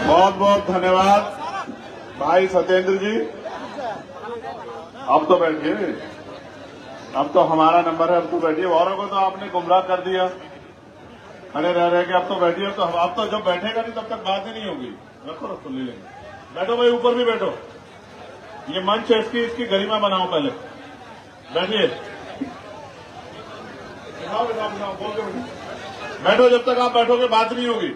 बहुत बहुत धन्यवाद भाई सत्येंद्र जी। अब तो बैठिए, अब तो हमारा नंबर है, अब तो बैठिए। औरों को तो आपने गुमराह कर दिया खड़े रह के। अब तो बैठिए, तो अब तो जब बैठेगा नहीं तब तक बात ही नहीं होगी। रखो रखो, ले लेंगे। बैठो भाई, ऊपर भी बैठो। ये मंच है, इसकी गरिमा बनाओ पहले। बैठिए, बैठो। जब तक आप बैठोगे बात नहीं होगी।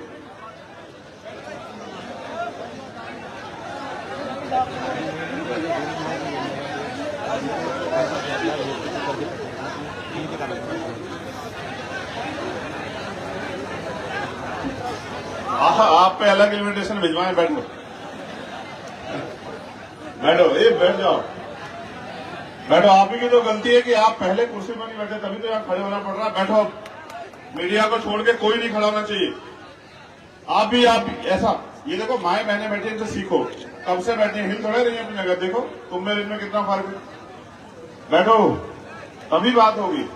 आप पे अलग इनविटेशन भिजवाएं। बैठो बैठो, ये बैठ जाओ। बैठो। आप ही की तो गलती है कि आप पहले कुर्सी पर नहीं बैठे, तभी तो यहाँ खड़े होना पड़ रहा है। बैठो। मीडिया को छोड़ के कोई नहीं खड़ा होना चाहिए। आप भी ऐसा, ये देखो माए बहने बैठे, इनसे सीखो। कब से बैठे, हिल थोड़े रही है अपनी जगह। देखो तुम में इनमें कितना फर्क है। बैठो, तभी बात होगी।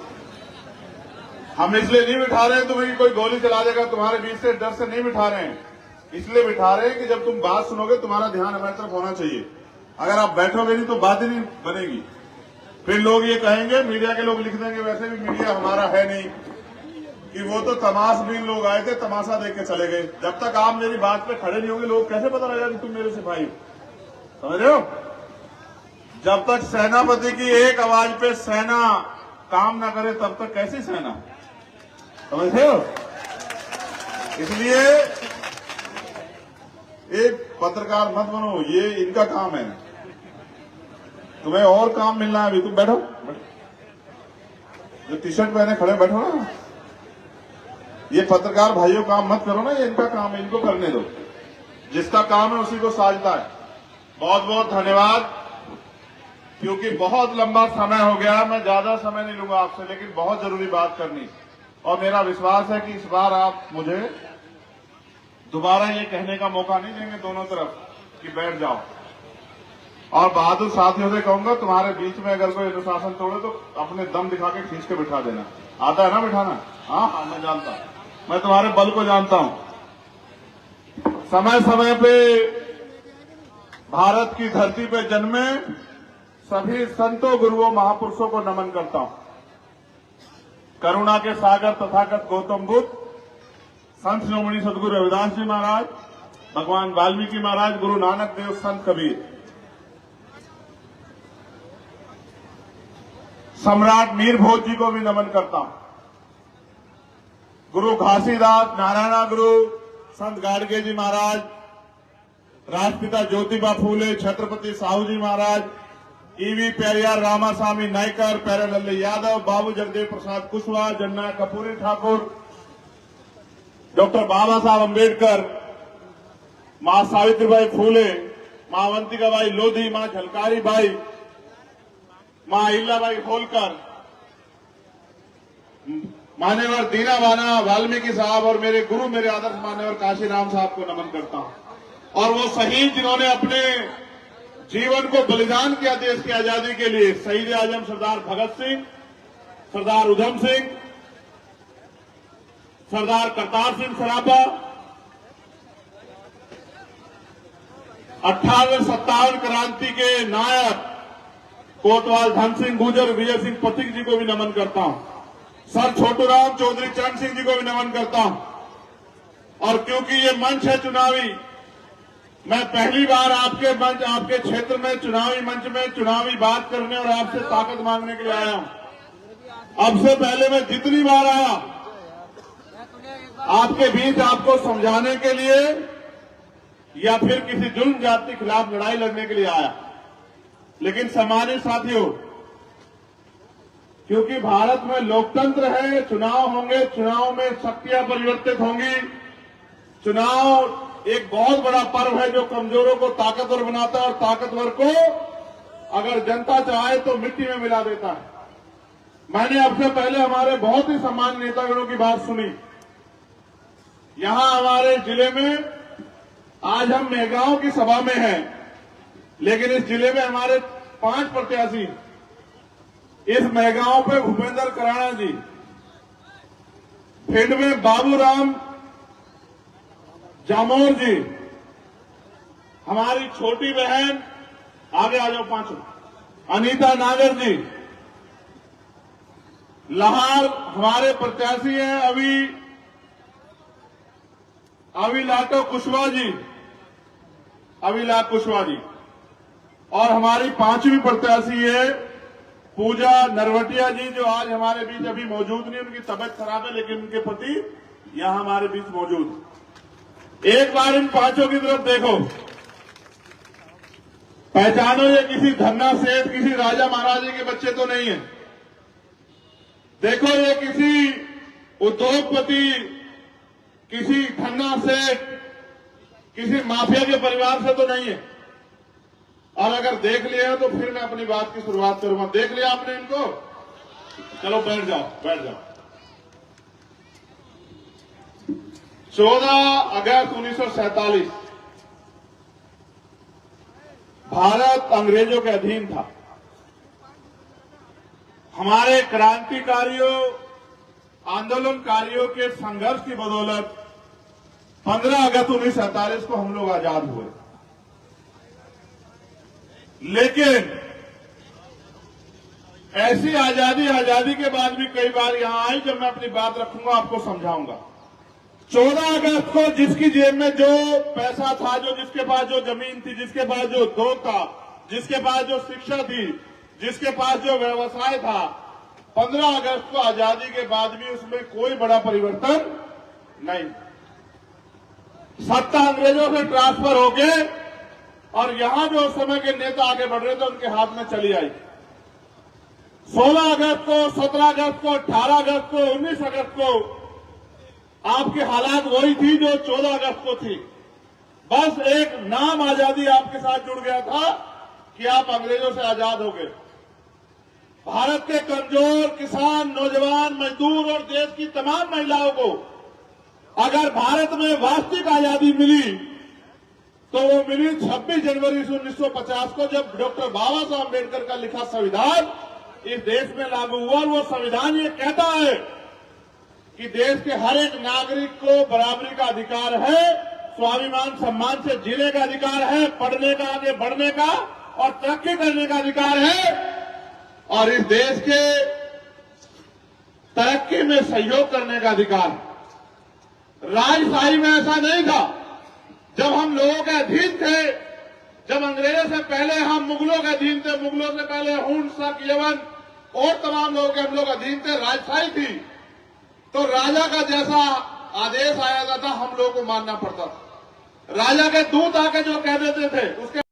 हम इसलिए नहीं बिठा रहे हैं तुम्हें कि कोई गोली चला देगा तुम्हारे बीच से, डर से नहीं बिठा रहे हैं। इसलिए बिठा रहे हैं कि जब तुम बात सुनोगे तुम्हारा ध्यान हमारी तरफ होना चाहिए। अगर आप बैठोगे नहीं तो बात ही नहीं बनेगी। फिर लोग ये कहेंगे, मीडिया के लोग लिख देंगे, वैसे भी मीडिया हमारा है नहीं, कि वो तो तमाशबीन लोग आए थे, तमाशा देख के चले गए। जब तक आप मेरी बात पे खड़े नहीं होंगे, लोग कैसे पता लगेगा कि तुम मेरे सिपाही हो। समझ रहे हो? जब तक सेनापति की एक आवाज पे सेना काम ना करे तब तक कैसी सेना। समझ रहे हो? इसलिए एक पत्रकार मत बनो, ये इनका काम है। तुम्हें और काम मिलना है अभी। तुम बैठो, जो टी शर्ट पहने खड़े बैठो ना। ये पत्रकार भाइयों काम मत करो ना, ये इनका काम है, इनको करने दो। जिसका काम है उसी को साझता है। बहुत बहुत धन्यवाद। क्योंकि बहुत लंबा समय हो गया, मैं ज्यादा समय नहीं लूंगा आपसे, लेकिन बहुत जरूरी बात करनी। और मेरा विश्वास है कि इस बार आप मुझे दोबारा ये कहने का मौका नहीं देंगे दोनों तरफ कि बैठ जाओ। और बहादुर साथियों से कहूंगा, तुम्हारे बीच में अगर कोई अनुशासन तोड़े तो अपने दम दिखा के खींच के बिठा देना। आता है ना बिठाना? हाँ, मैं जानता, मैं तुम्हारे बल को जानता हूं। समय समय पे भारत की धरती पे जन्मे सभी संतों, गुरुओं, महापुरुषों को नमन करता हूं। करुणा के सागर तथागत गौतम बुद्ध, संत शिरोमणि सदगुरु रविदास जी महाराज, भगवान वाल्मीकि महाराज, गुरु नानक देव, संत कबीर, सम्राट मीर भोज जी को भी नमन करता हूं। गुरु घासीदास, नारायणा गुरु, संत गाडगे जी महाराज, राष्ट्रपिता ज्योतिबा फूले, छत्रपति साहू जी महाराज, ईवी पेरियार, रामास्वामी नायकर, प्यारेलाल यादव, बाबू जगदेव प्रसाद कुशवाहा, जन्ना कपूरी ठाकुर, डॉक्टर बाबा साहब अम्बेडकर, मां सावित्रीबाई फूले, मां अवंतिकाबाई लोधी, मां झलकारी बाई, मां अहिल्याबाई होलकर, मान्यवर दीना बाना वाल्मीकि साहब और मेरे गुरु, मेरे आदर्श मान्यवर काशीराम साहब को नमन करता हूं। और वो शहीद जिन्होंने अपने जीवन को बलिदान किया देश की आजादी के लिए, शहीद आजम सरदार भगत सिंह, सरदार उधम सिंह, सरदार करतार सिंह सराभा, 58-57 क्रांति के नायक कोतवाल धन सिंह गुर्जर, विजय सिंह पथिक जी को भी नमन करता हूं। सर छोटूराम चौधरी चरण सिंह जी को भी नमन करता हूं। और क्योंकि ये मंच है चुनावी, मैं पहली बार आपके मंच, आपके क्षेत्र में चुनावी मंच में चुनावी बात करने और आपसे ताकत मांगने के लिए आया हूं। अब से पहले मैं जितनी बार आया आपके बीच आपको समझाने के लिए या फिर किसी जुल्म जाति के खिलाफ लड़ाई लड़ने के लिए आया। लेकिन सम्मानित साथियों, क्योंकि भारत में लोकतंत्र है, चुनाव होंगे, चुनाव में शक्तियां परिवर्तित होंगी। चुनाव एक बहुत बड़ा पर्व है जो कमजोरों को ताकतवर बनाता है और ताकतवर को अगर जनता चाहे तो मिट्टी में मिला देता है। मैंने अब से पहले हमारे बहुत ही सम्मानित नेतागणों की बात सुनी। यहां हमारे जिले में आज हम मेहगांव की सभा में हैं, लेकिन इस जिले में हमारे 5 प्रत्याशी, इस मेहगांव पे भूपेंद्र कराड़ा जी, भिंड में बाबूराम जामोर जी, हमारी छोटी बहन, आगे आ जाओ पांचों, अनीता नागर जी, लाहौर हमारे प्रत्याशी हैं अविलाटो कुशवाहा जी, अविलाट कुशवाहा जी, और हमारी पांचवी प्रत्याशी है पूजा नरवटिया जी, जो आज हमारे बीच अभी मौजूद नहीं, उनकी तबीयत खराब है, लेकिन उनके पति यहां हमारे बीच मौजूद। एक बार इन पांचों की तरफ देखो, पहचानो, ये किसी धन्ना सेठ, किसी राजा महाराजे के बच्चे तो नहीं है। देखो, ये किसी उद्योगपति, किसी धन्ना सेठ, किसी माफिया के परिवार से तो नहीं है। और अगर देख लिया तो फिर मैं अपनी बात की शुरुआत करूंगा। देख लिया आपने इनको? चलो बैठ जाओ, बैठ जाओ। 14 अगस्त 1947 भारत अंग्रेजों के अधीन था। हमारे क्रांतिकारियों, आंदोलनकारियों के संघर्ष की बदौलत 15 अगस्त 1947 को हम लोग आजाद हुए। लेकिन ऐसी आजादी के बाद भी कई बार यहां आई, जब मैं अपनी बात रखूंगा आपको समझाऊंगा। 14 अगस्त को जिसकी जेब में जो पैसा था, जो जिसके पास जो जमीन थी, जिसके पास जो उद्योग था, जिसके पास जो शिक्षा थी, जिसके पास जो व्यवसाय था, 15 अगस्त को आजादी के बाद भी उसमें कोई बड़ा परिवर्तन नहीं। सत्ता अंग्रेजों से ट्रांसफर हो गए और यहां जो उस समय के नेता आगे बढ़ रहे थे उनके हाथ में चली आई। 16 अगस्त को, 17 अगस्त को, 18 अगस्त को, 19 अगस्त को आपकी हालात वही थी जो 14 अगस्त को थी। बस एक नाम आजादी आपके साथ जुड़ गया था कि आप अंग्रेजों से आजाद हो गए। भारत के कमजोर किसान, नौजवान, मजदूर और देश की तमाम महिलाओं को अगर भारत में वास्तविक आजादी मिली तो वो मिली 26 जनवरी 1950 को, जब डॉक्टर बाबा साहब अम्बेडकर का लिखा संविधान इस देश में लागू हुआ। और वो संविधान ये कहता है कि देश के हर एक नागरिक को बराबरी का अधिकार है, स्वाभिमान सम्मान से जीने का अधिकार है, पढ़ने का, आगे बढ़ने का और तरक्की करने का अधिकार है, और इस देश के तरक्की में सहयोग करने का अधिकार है। राजशाही में ऐसा नहीं था। जब हम लोगों के अधीन थे, जब अंग्रेजों से पहले हम मुगलों के अधीन थे, मुगलों से पहले हुन, शक, यवन और तमाम लोगों के हम लोग अधीन थे, राजशाही थी, तो राजा का जैसा आदेश आया था हम लोगों को मानना पड़ता था। राजा के दूत आके जो कह देते थे उसके